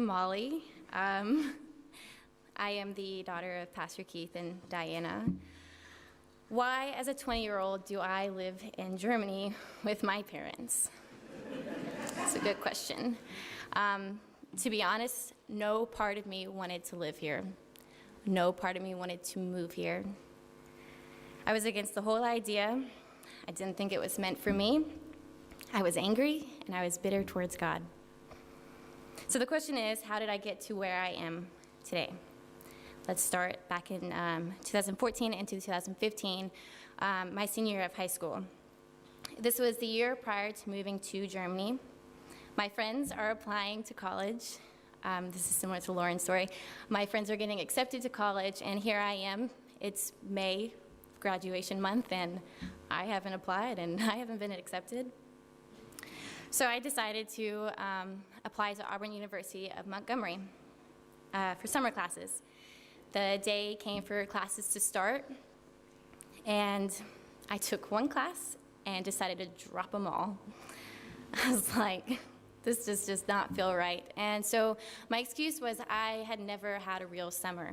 am Molly. I am the daughter of Pastor Keith and Diana. Why, as a 20-year-old, do I live in Germany with my parents? That's a good question. To be honest, no part of me wanted to live here. No part of me wanted to move here. I was against the whole idea. I didn't think it was meant for me. I was angry, and I was bitter towards God. So the question is, how did I get to where I am today? Let's start back in 2014 into 2015, my senior year of high school. This was the year prior to moving to Germany. My friends are applying to college. This is similar to Lauren's story. My friends are getting accepted to college, and here I am. It's May, graduation month, and I haven't applied, and I haven't been accepted. So I decided to apply to Auburn University of Montgomery for summer classes. The day came for classes to start, and I took one class and decided to drop them all. I was like, this just does not feel right. And so my excuse was I had never had a real summer.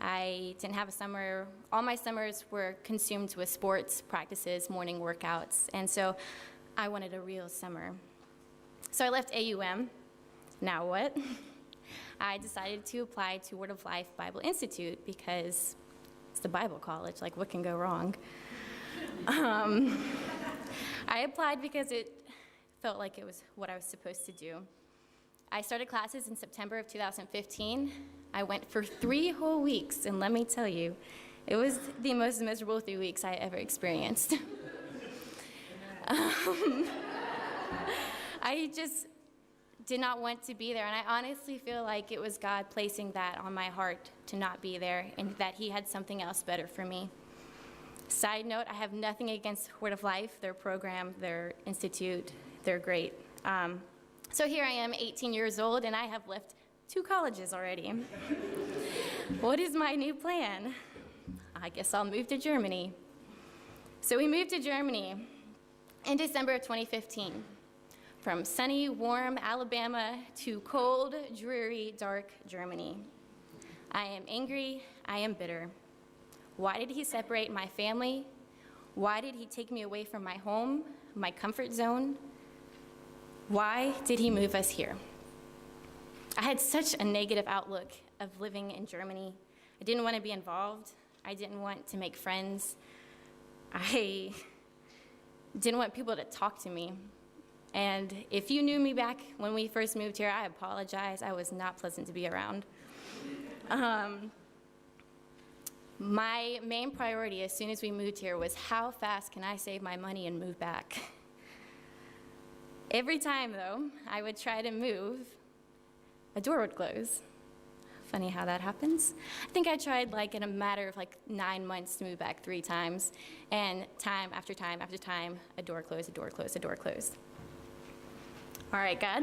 I didn't have a summer. All my summers were consumed with sports practices, morning workouts, and so I wanted a real summer. So I left AUM. Now what? I decided to apply to Word of Life Bible Institute because it's the Bible college, like what can go wrong? I applied because it felt like it was what I was supposed to do. I started classes in September of 2015. I went for 3 whole weeks, and let me tell you, it was the most miserable 3 weeks I ever experienced. I just did not want to be there, and I honestly feel like it was God placing that on my heart to not be there, and that He had something else better for me. Side note, I have nothing against Word of Life, their program, their institute, they're great. So here I am, 18 years old, and I have left 2 colleges already. What is my new plan? I guess I'll move to Germany. So we moved to Germany in December of 2015. From sunny, warm Alabama to cold, dreary, dark Germany. I am angry, I am bitter. Why did He separate my family? Why did He take me away from my home, my comfort zone? Why did He move us here? I had such a negative outlook of living in Germany. I didn't want to be involved. I didn't want to make friends. I didn't want people to talk to me. And if you knew me back when we first moved here, I apologize. I was not pleasant to be around. My main priority as soon as we moved here was how fast can I save my money and move back? Every time, though, I would try to move, a door would close. Funny how that happens. I think I tried in a matter of 9 months to move back 3 times, and time after time after time, a door closed, a door closed, a door closed. All right, God,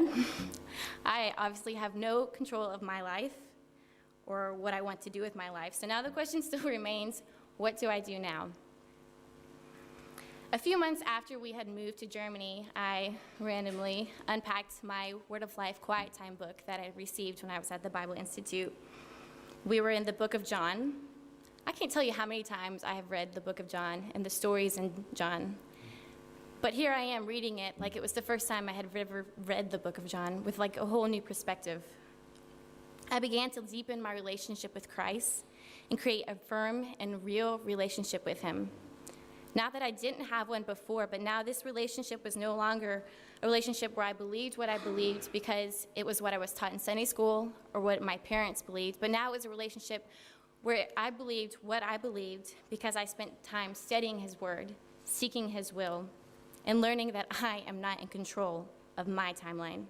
I obviously have no control of my life or what I want to do with my life. So now the question still remains, what do I do now? A few months after we had moved to Germany, I randomly unpacked my Word of Life Quiet Time book that I received when I was at the Bible Institute. We were in the book of John. I can't tell you how many times I have read the book of John and the stories in John. But here I am reading it like it was the first time I had ever read the book of John with a whole new perspective. I began to deepen my relationship with Christ and create a firm and real relationship with Him. Not that I didn't have one before, but now this relationship was no longer a relationship where I believed what I believed because it was what I was taught in Sunday school or what my parents believed, but now it was a relationship where I believed what I believed because I spent time studying His Word, seeking His will, and learning that I am not in control of my timeline.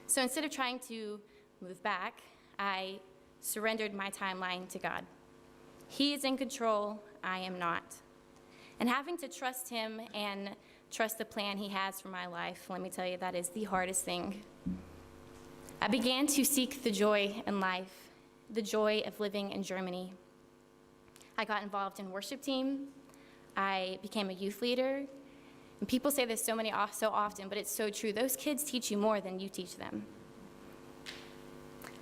So instead of trying to move back, I surrendered my timeline to God. He is in control, I am not. And having to trust Him and trust the plan He has for my life, let me tell you, that is the hardest thing. I began to seek the joy in life, the joy of living in Germany. I got involved in worship team. I became a youth leader. And people say this so often, but it's so true. Those kids teach you more than you teach them.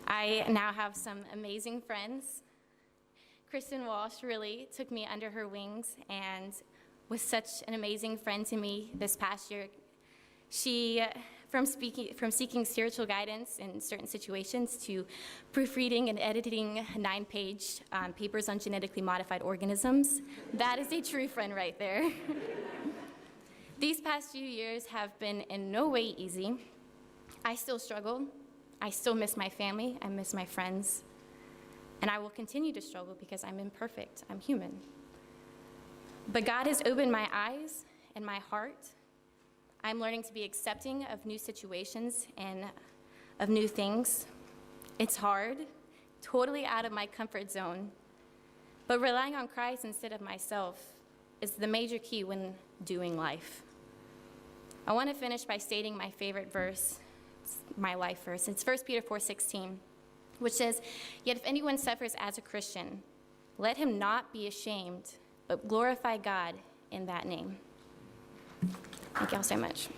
I now have some amazing friends. Kristen Walsh really took me under her wings and was such an amazing friend to me this past year. She, from seeking spiritual guidance in certain situations to proofreading and editing 9-page papers on genetically modified organisms, that is a true friend right there. These past few years have been in no way easy. I still struggle. I still miss my family. I miss my friends. And I will continue to struggle because I'm imperfect. I'm human. But God has opened my eyes and my heart. I'm learning to be accepting of new situations and of new things. It's hard, totally out of my comfort zone. But relying on Christ instead of myself is the major key when doing life. I want to finish by stating my favorite verse, my life verse. It's 1 Peter 4:16, which says, "Yet if anyone suffers as a Christian, let him not be ashamed, but glorify God in that name." Thank you all so much.